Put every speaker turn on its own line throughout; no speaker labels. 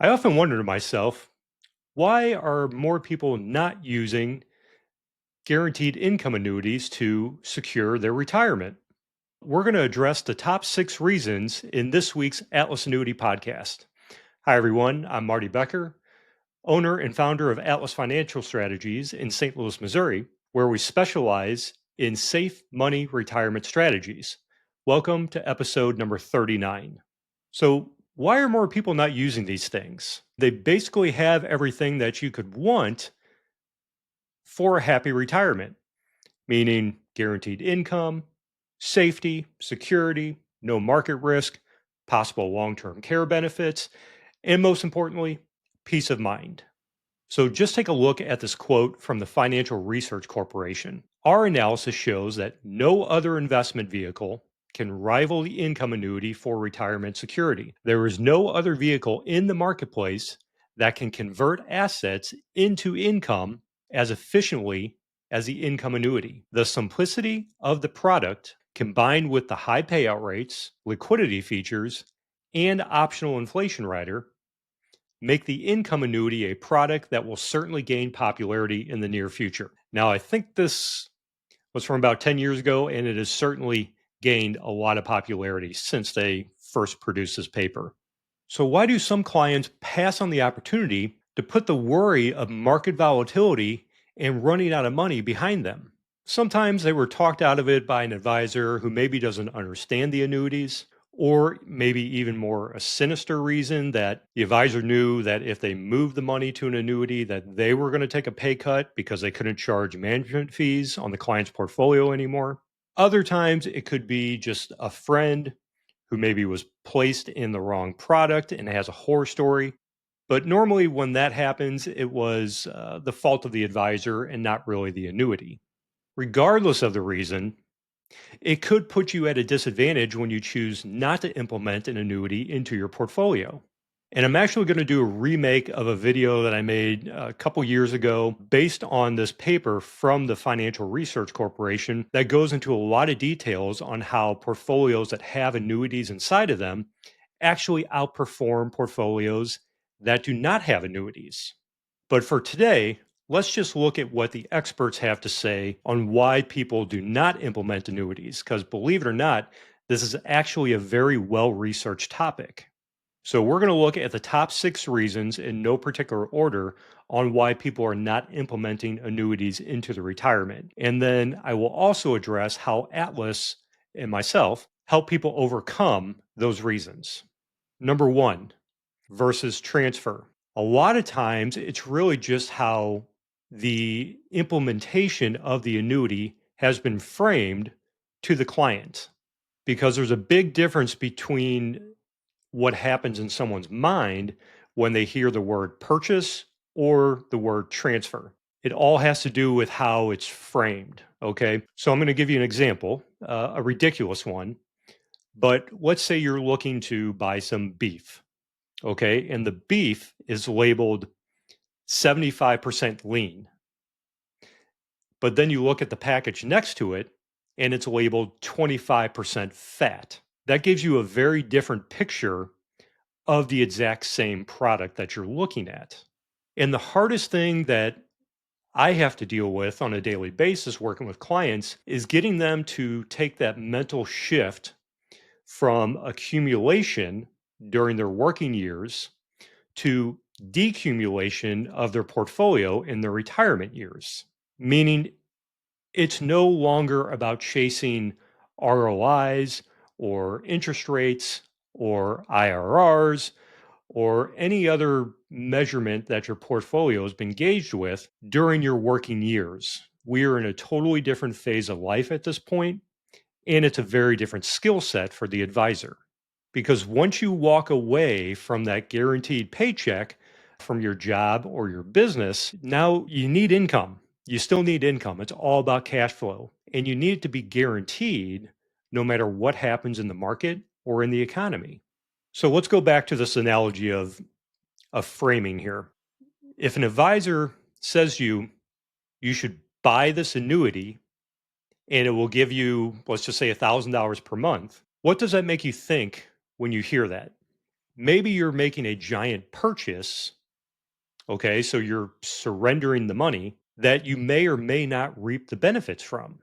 I often wonder to myself, why are more people not using guaranteed income annuities to secure their retirement? We're going to address the top 6 reasons in this week's Atlas Annuity podcast. Hi, everyone. I'm Marty Becker, owner and founder of Atlas Financial Strategies in St. Louis, Missouri, where we specialize in safe money retirement strategies. Welcome to episode number 39. So, why are more people not using these things? They basically have everything that you could want for a happy retirement, meaning guaranteed income, safety, security, no market risk, possible long term care benefits, and most importantly, peace of mind. So, just take a look at this quote from the Financial Research Corporation. Our analysis shows that no other investment vehicle can rival the income annuity for retirement security. There is no other vehicle in the marketplace that can convert assets into income as efficiently as the income annuity. The simplicity of the product, combined with the high payout rates, liquidity features, and optional inflation rider, make the income annuity a product that will certainly gain popularity in the near future. Now, I think this was from about 10 years ago, and it has certainly gained a lot of popularity since they first produced this paper. So, why do some clients pass on the opportunity to put the worry of market volatility and running out of money behind them? Sometimes they were talked out of it by an advisor who maybe doesn't understand the annuities, or maybe even more a sinister reason that the advisor knew that if they moved the money to an annuity that they were going to take a pay cut because they couldn't charge management fees on the client's portfolio anymore. Other times it could be just a friend who maybe was placed in the wrong product and has a horror story. But normally, when that happens, it was the fault of the advisor and not really the annuity. Regardless of the reason, it could put you at a disadvantage when you choose not to implement an annuity into your portfolio. And I'm actually going to do a remake of a video that I made a couple years ago based on this paper from the Financial Research Corporation that goes into a lot of details on how portfolios that have annuities inside of them actually outperform portfolios that do not have annuities. But for today, let's just look at what the experts have to say on why people do not implement annuities, because believe it or not, this is actually a very well researched topic. So, we're going to look at the top 6 reasons in no particular order on why people are not implementing annuities into the retirement. And then I will also address how Atlas and myself help people overcome those reasons. Number 1, versus transfer. A lot of times it's really just how the implementation of the annuity has been framed to the client, because there's a big difference between what happens in someone's mind when they hear the word purchase or the word transfer. It all has to do with how it's framed. Okay. So I'm going to give you an example, a ridiculous one. But let's say you're looking to buy some beef. Okay. And the beef is labeled 75% lean. But then you look at the package next to it and it's labeled 25% fat. That gives you a very different picture of the exact same product that you're looking at. And the hardest thing that I have to deal with on a daily basis working with clients is getting them to take that mental shift from accumulation during their working years to decumulation of their portfolio in their retirement years. Meaning it's no longer about chasing ROIs or interest rates or IRRs or any other measurement that your portfolio has been engaged with during your working years. We are in a totally different phase of life at this point, and it's a very different skill set for the advisor. Because once you walk away from that guaranteed paycheck from your job or your business, now you need income. You still need income. It's all about cash flow. And you need it to be guaranteed no matter what happens in the market or in the economy. So let's go back to this analogy of framing here. If an advisor says to you, you should buy this annuity and it will give you, let's just say $1,000 per month, what does that make you think when you hear that? Maybe you're making a giant purchase. Okay, so you're surrendering the money that you may or may not reap the benefits from.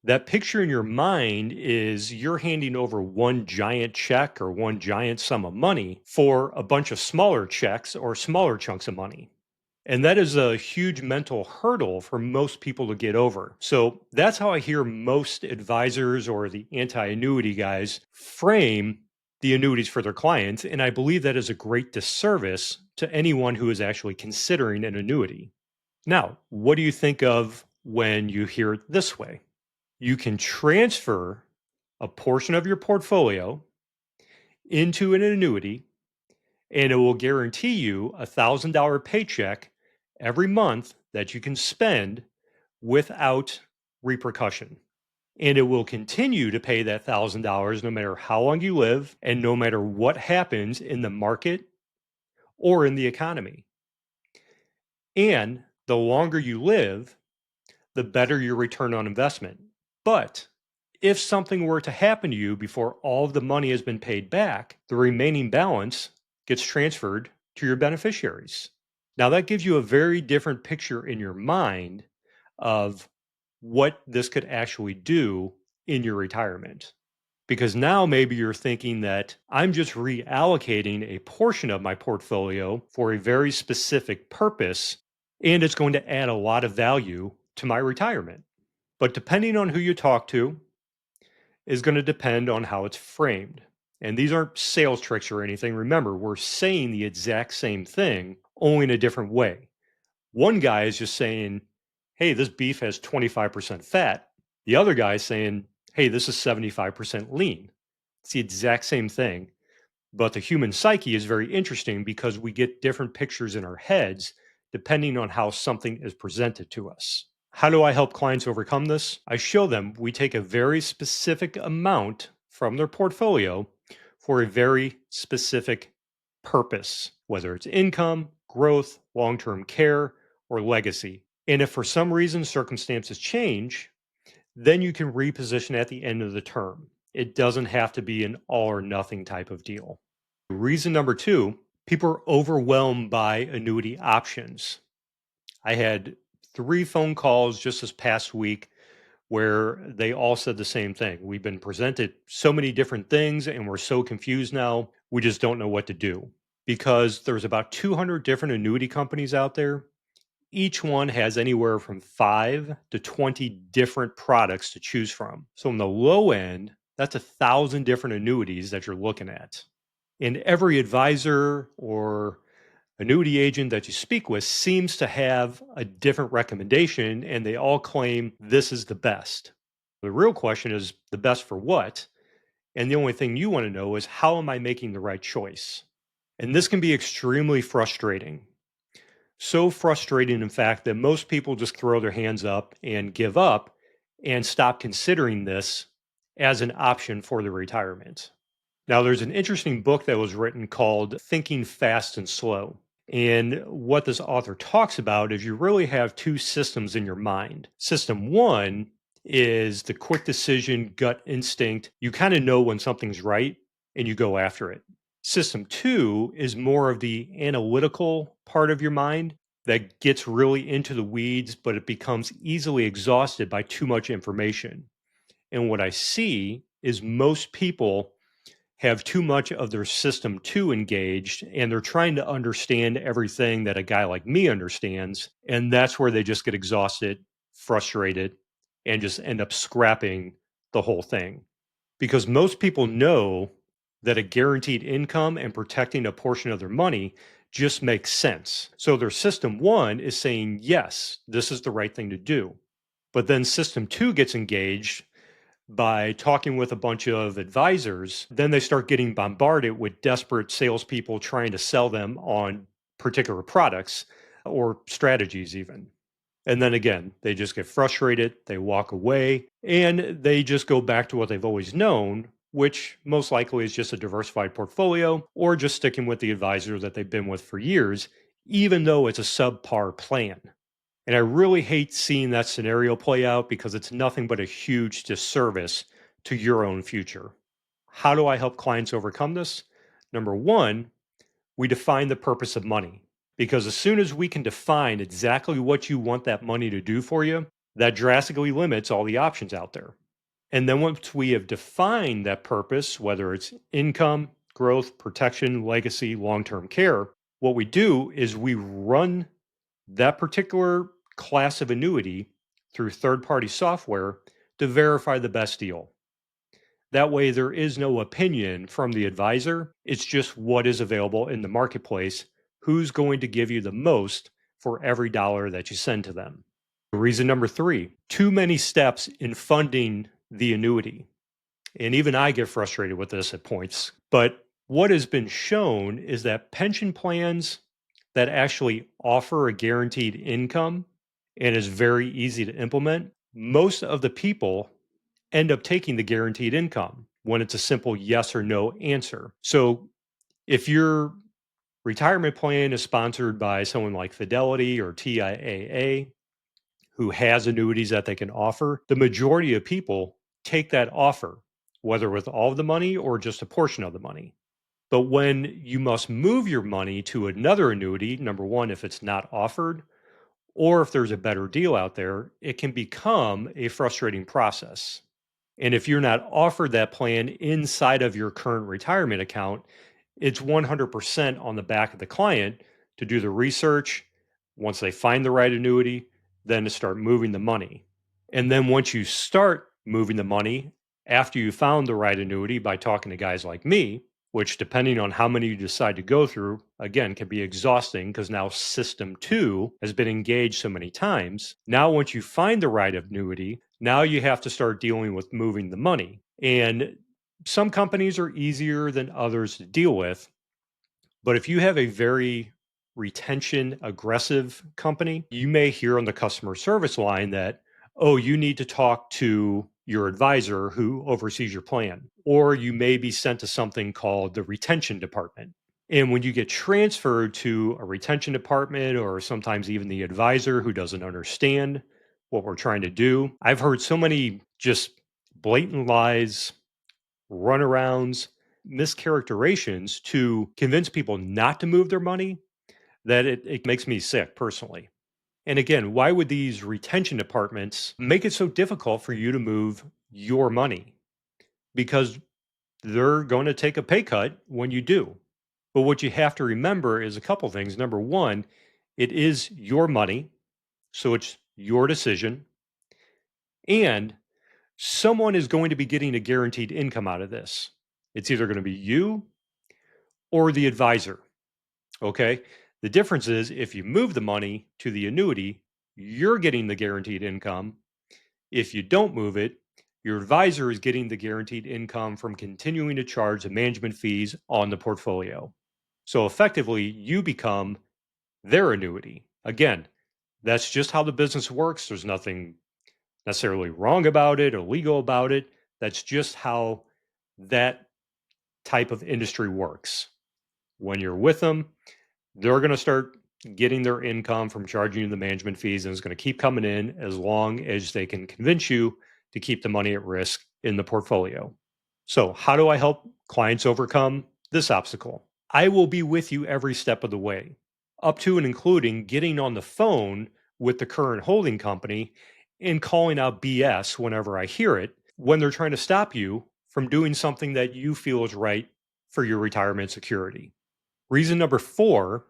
That picture in your mind is you're handing over one giant check or one giant sum of money for a bunch of smaller checks or smaller chunks of money. And that is a huge mental hurdle for most people to get over. So that's how I hear most advisors or the anti annuity guys frame the annuities for their clients. And I believe that is a great disservice to anyone who is actually considering an annuity. Now, what do you think of when you hear it this way? You can transfer a portion of your portfolio into an annuity and it will guarantee you a $1,000 paycheck every month that you can spend without repercussion. And it will continue to pay that $1,000 no matter how long you live and no matter what happens in the market or in the economy. And the longer you live, the better your return on investment. But if something were to happen to you before all of the money has been paid back, the remaining balance gets transferred to your beneficiaries. Now, that gives you a very different picture in your mind of what this could actually do in your retirement. Because now maybe you're thinking that I'm just reallocating a portion of my portfolio for a very specific purpose, and it's going to add a lot of value to my retirement. But depending on who you talk to is going to depend on how it's framed. And these aren't sales tricks or anything. Remember, we're saying the exact same thing, only in a different way. One guy is just saying, hey, this beef has 25% fat. The other guy is saying, hey, this is 75% lean. It's the exact same thing. But the human psyche is very interesting because we get different pictures in our heads depending on how something is presented to us. How do I help clients overcome this? I show them we take a very specific amount from their portfolio for a very specific purpose, whether it's income, growth, long term care, or legacy. And if for some reason circumstances change, then you can reposition at the end of the term. It doesn't have to be an all or nothing type of deal. Reason number two, people are overwhelmed by annuity options. I had 3 phone calls just this past week where they all said the same thing. We've been presented so many different things and we're so confused now, we just don't know what to do. Because there's about 200 different annuity companies out there. Each one has anywhere from 5 to 20 different products to choose from. So on the low end, that's 1,000 different annuities that you're looking at. And every advisor or annuity agent that you speak with seems to have a different recommendation and they all claim this is the best. The real question is the best for what? And the only thing you want to know is how am I making the right choice? And this can be extremely frustrating. So frustrating, in fact, that most people just throw their hands up and give up and stop considering this as an option for their retirement. Now, there's an interesting book that was written called Thinking Fast and Slow. And what this author talks about is you really have two systems in your mind. System one is the quick decision, gut instinct. You kind of know when something's right and you go after it. System two is more of the analytical part of your mind that gets really into the weeds, but it becomes easily exhausted by too much information. And what I see is most people have too much of their system two engaged and they're trying to understand everything that a guy like me understands. And that's where they just get exhausted, frustrated, and just end up scrapping the whole thing. Because most people know that a guaranteed income and protecting a portion of their money just makes sense. So their system one is saying, yes, this is the right thing to do. But then system two gets engaged by talking with a bunch of advisors, then they start getting bombarded with desperate salespeople trying to sell them on particular products or strategies, even. And then again, they just get frustrated, they walk away, and they just go back to what they've always known, which most likely is just a diversified portfolio or just sticking with the advisor that they've been with for years, even though it's a subpar plan. And I really hate seeing that scenario play out because it's nothing but a huge disservice to your own future. How do I help clients overcome this? Number one, we define the purpose of money. Because as soon as we can define exactly what you want that money to do for you, that drastically limits all the options out there. And then once we have defined that purpose, whether it's income, growth, protection, legacy, long term care, what we do is we run that particular class of annuity through third party software to verify the best deal. That way, there is no opinion from the advisor. It's just what is available in the marketplace, who's going to give you the most for every dollar that you send to them. Reason number three, too many steps in funding the annuity. And even I get frustrated with this at points. But what has been shown is that pension plans that actually offer a guaranteed income and is very easy to implement, most of the people end up taking the guaranteed income when it's a simple yes or no answer. So if your retirement plan is sponsored by someone like Fidelity or TIAA, who has annuities that they can offer, the majority of people take that offer, whether with all of the money or just a portion of the money. But when you must move your money to another annuity, number one, if it's not offered, or if there's a better deal out there, it can become a frustrating process. And if you're not offered that plan inside of your current retirement account, it's 100% on the back of the client to do the research. Once they find the right annuity, then to start moving the money. And then once you start moving the money, after you found the right annuity by talking to guys like me, which depending on how many you decide to go through, again, can be exhausting because now system two has been engaged so many times. Now, once you find the right annuity, now you have to start dealing with moving the money. And some companies are easier than others to deal with. But if you have a very retention aggressive company, you may hear on the customer service line that, oh, you need to talk to your advisor who oversees your plan, or you may be sent to something called the retention department. And when you get transferred to a retention department or sometimes even the advisor who doesn't understand what we're trying to do, I've heard so many just blatant lies, runarounds, mischaracterizations to convince people not to move their money that it makes me sick personally. And again, why would these retention departments make it so difficult for you to move your money? Because they're going to take a pay cut when you do. But what you have to remember is a couple things. Number one, it is your money, so it's your decision. And someone is going to be getting a guaranteed income out of this. It's either going to be you or the advisor. Okay. The difference is if you move the money to the annuity, you're getting the guaranteed income. If you don't move it, your advisor is getting the guaranteed income from continuing to charge the management fees on the portfolio. So effectively, you become their annuity. Again, that's just how the business works. There's nothing necessarily wrong about it or illegal about it. That's just how that type of industry works. When you're with them, they're going to start getting their income from charging you the management fees, and it's going to keep coming in as long as they can convince you to keep the money at risk in the portfolio. So, how do I help clients overcome this obstacle? I will be with you every step of the way, up to and including getting on the phone with the current holding company and calling out BS whenever I hear it when they're trying to stop you from doing something that you feel is right for your retirement security. Reason number four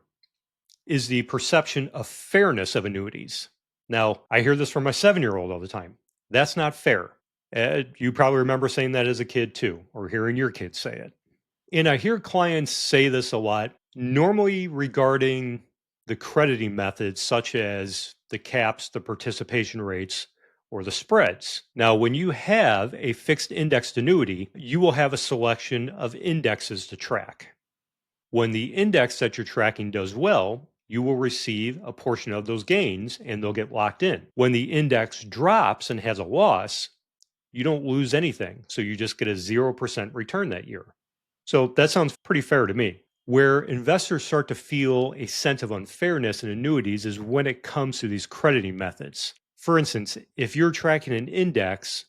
is the perception of fairness of annuities. Now, I hear this from my 7-year-old all the time. That's not fair. You probably remember saying that as a kid too, or hearing your kids say it. And I hear clients say this a lot, normally regarding the crediting methods, such as the caps, the participation rates, or the spreads. Now, when you have a fixed indexed annuity, you will have a selection of indexes to track. When the index that you're tracking does well, you will receive a portion of those gains and they'll get locked in. When the index drops and has a loss, you don't lose anything. So you just get a 0% return that year. So that sounds pretty fair to me. Where investors start to feel a sense of unfairness in annuities is when it comes to these crediting methods. For instance, if you're tracking an index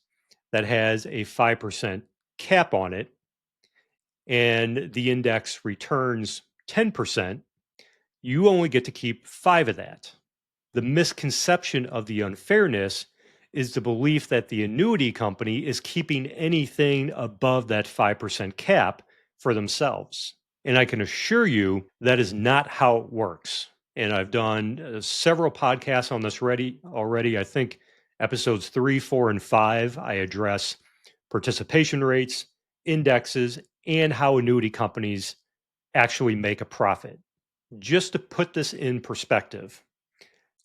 that has a 5% cap on it, and the index returns 10%, you only get to keep 5 of that. The misconception of the unfairness is the belief that the annuity company is keeping anything above that 5% cap for themselves. And I can assure you that is not how it works. And I've done several podcasts on this already. I think episodes 3, 4, and 5, I address participation rates, indexes, and how annuity companies actually make a profit. Just to put this in perspective,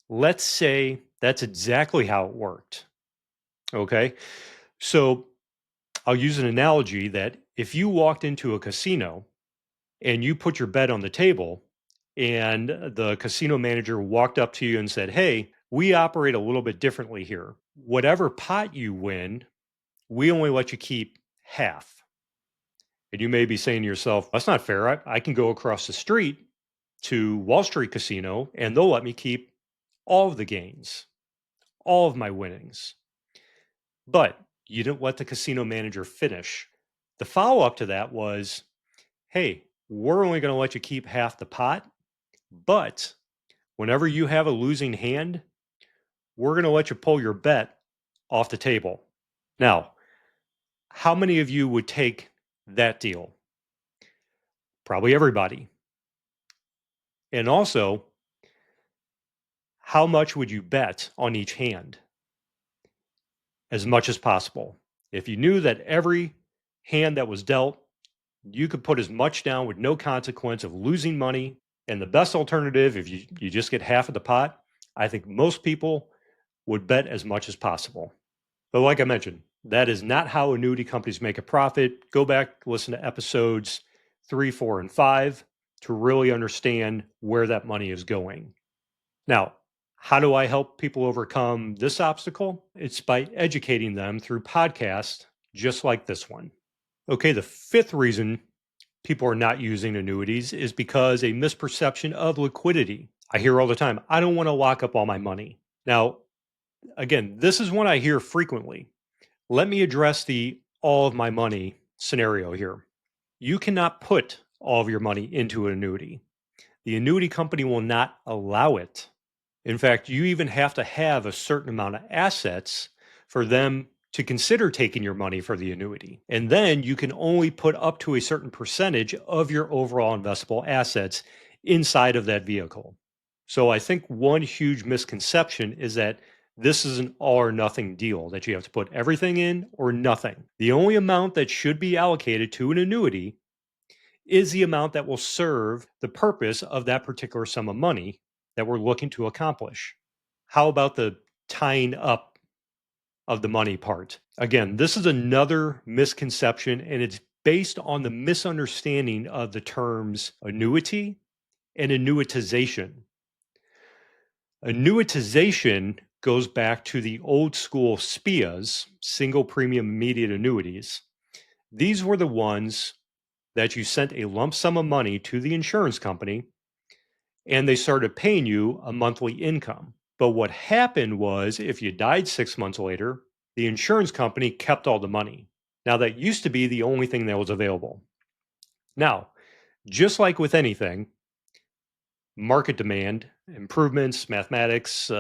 let's say that's exactly how it worked. Okay. So I'll use an analogy that if you walked into a casino and you put your bet on the table, and the casino manager walked up to you and said, "Hey, we operate a little bit differently here. Whatever pot you win, we only let you keep half." And you may be saying to yourself, "That's not fair. I can go across the street to Wall Street Casino and they'll let me keep all of the gains, all of my winnings." But you didn't let the casino manager finish. The follow up to that was, "Hey, we're only going to let you keep half the pot, but whenever you have a losing hand, we're going to let you pull your bet off the table." Now, how many of you would take that deal? Probably everybody. And also, how much would you bet on each hand? As much as possible. If you knew that every hand that was dealt, you could put as much down with no consequence of losing money. And the best alternative, if you just get half of the pot, I think most people would bet as much as possible. But like I mentioned, that is not how annuity companies make a profit. Go back, listen to episodes 3, 4, and 5 to really understand where that money is going. Now, how do I help people overcome this obstacle? It's by educating them through podcasts just like this one. Okay, the fifth reason people are not using annuities is because a misperception of liquidity. I hear all the time, "I don't want to lock up all my money." Now, again, this is one I hear frequently. Let me address the all of my money scenario here. You cannot put all of your money into an annuity. The annuity company will not allow it. In fact, you even have to have a certain amount of assets for them to consider taking your money for the annuity. And then you can only put up to a certain percentage of your overall investable assets inside of that vehicle. So I think one huge misconception is that this is an all or nothing deal, that you have to put everything in or nothing. The only amount that should be allocated to an annuity is the amount that will serve the purpose of that particular sum of money that we're looking to accomplish. How about the tying up of the money part? Again, this is another misconception, and it's based on the misunderstanding of the terms annuity and annuitization. Annuitization goes back to the old school SPIAs, single premium immediate annuities. These were the ones that you sent a lump sum of money to the insurance company and they started paying you a monthly income. But what happened was if you died 6 months later, the insurance company kept all the money. Now, that used to be the only thing that was available. Now, just like with anything, market demand, improvements, mathematics,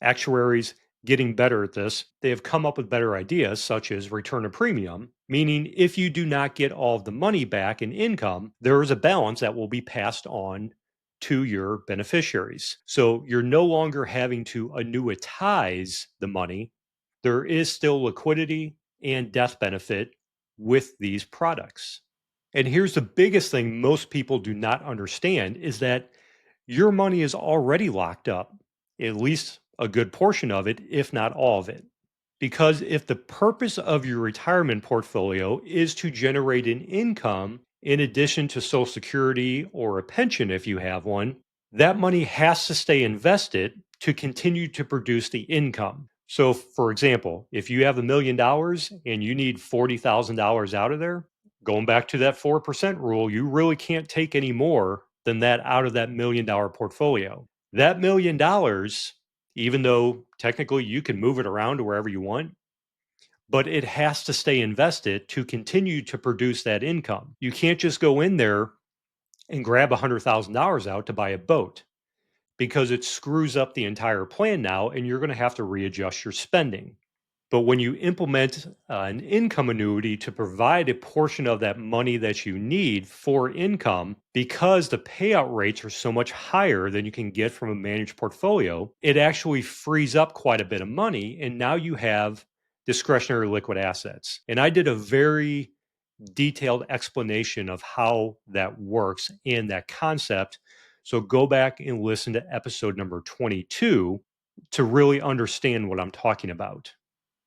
actuaries getting better at this, they have come up with better ideas such as return of premium, meaning if you do not get all of the money back in income, there is a balance that will be passed on to your beneficiaries. So you're no longer having to annuitize the money. There is still liquidity and death benefit with these products. And here's the biggest thing most people do not understand is that your money is already locked up, at least a good portion of it, if not all of it. Because if the purpose of your retirement portfolio is to generate an income in addition to Social Security or a pension, if you have one, that money has to stay invested to continue to produce the income. So, for example, if you have $1 million and you need $40,000 out of there, going back to that 4% rule, you really can't take any more than that out of that $1 million portfolio. That $1 million, even though technically you can move it around to wherever you want, but it has to stay invested to continue to produce that income. You can't just go in there and grab $100,000 out to buy a boat because it screws up the entire plan now and you're going to have to readjust your spending. But when you implement an income annuity to provide a portion of that money that you need for income, because the payout rates are so much higher than you can get from a managed portfolio, it actually frees up quite a bit of money. And now you have discretionary liquid assets. And I did a very detailed explanation of how that works and that concept. So go back and listen to episode number 22 to really understand what I'm talking about.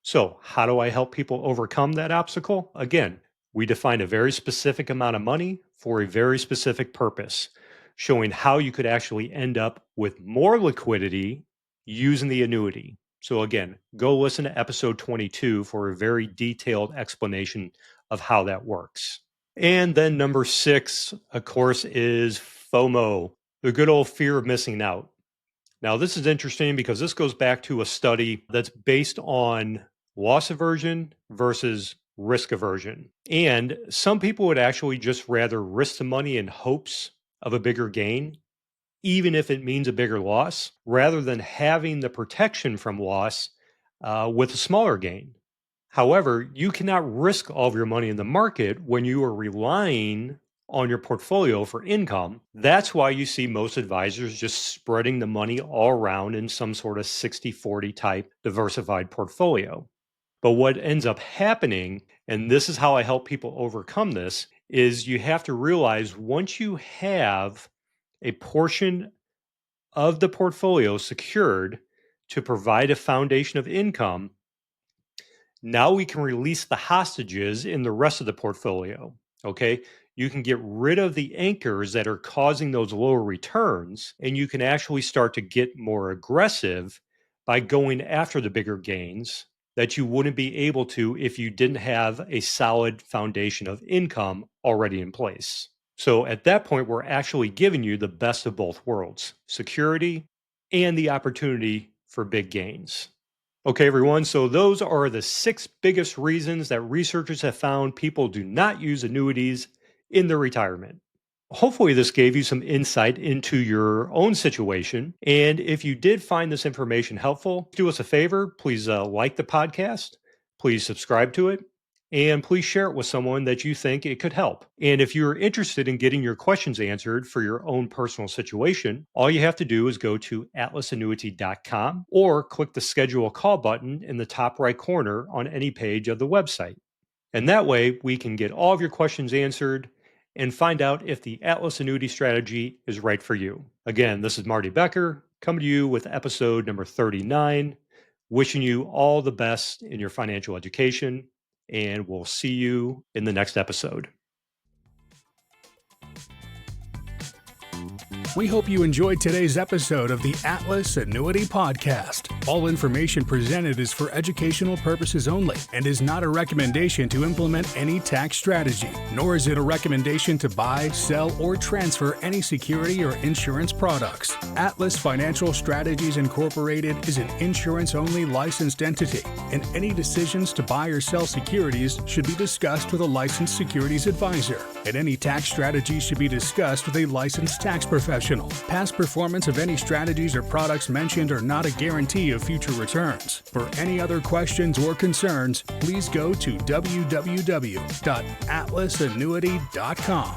So, how do I help people overcome that obstacle? Again, we define a very specific amount of money for a very specific purpose, showing how you could actually end up with more liquidity using the annuity. So, again, go listen to episode 22 for a very detailed explanation of how that works. And then number 6, of course, is FOMO, the good old fear of missing out. Now, this is interesting because this goes back to a study that's based on loss aversion versus risk aversion. And some people would actually just rather risk the money in hopes of a bigger gain, even if it means a bigger loss, rather than having the protection from loss with a smaller gain. However, you cannot risk all of your money in the market when you are relying on your portfolio for income. That's why you see most advisors just spreading the money all around in some sort of 60-40 type diversified portfolio. But what ends up happening, and this is how I help people overcome this, is you have to realize once you have a portion of the portfolio secured to provide a foundation of income, now we can release the hostages in the rest of the portfolio. Okay. You can get rid of the anchors that are causing those lower returns, and you can actually start to get more aggressive by going after the bigger gains that you wouldn't be able to if you didn't have a solid foundation of income already in place. So at that point, we're actually giving you the best of both worlds, security and the opportunity for big gains. Okay, everyone. So those are the 6 biggest reasons that researchers have found people do not use annuities in their retirement. Hopefully, this gave you some insight into your own situation. And if you did find this information helpful, do us a favor. Please like the podcast. Please subscribe to it. And please share it with someone that you think it could help. And if you're interested in getting your questions answered for your own personal situation, all you have to do is go to atlasannuity.com or click the schedule a call button in the top right corner on any page of the website. And that way we can get all of your questions answered and find out if the Atlas annuity strategy is right for you. Again, this is Marty Becker coming to you with episode number 39, wishing you all the best in your financial education, and we'll see you in the next episode.
We hope you enjoyed today's episode of the Atlas Annuity Podcast. All information presented is for educational purposes only and is not a recommendation to implement any tax strategy, nor is it a recommendation to buy, sell, or transfer any security or insurance products. Atlas Financial Strategies Incorporated is an insurance-only licensed entity, and any decisions to buy or sell securities should be discussed with a licensed securities advisor, and any tax strategies should be discussed with a licensed tax professional. Past performance of any strategies or products mentioned are not a guarantee of future returns. For any other questions or concerns, please go to www.atlasannuity.com.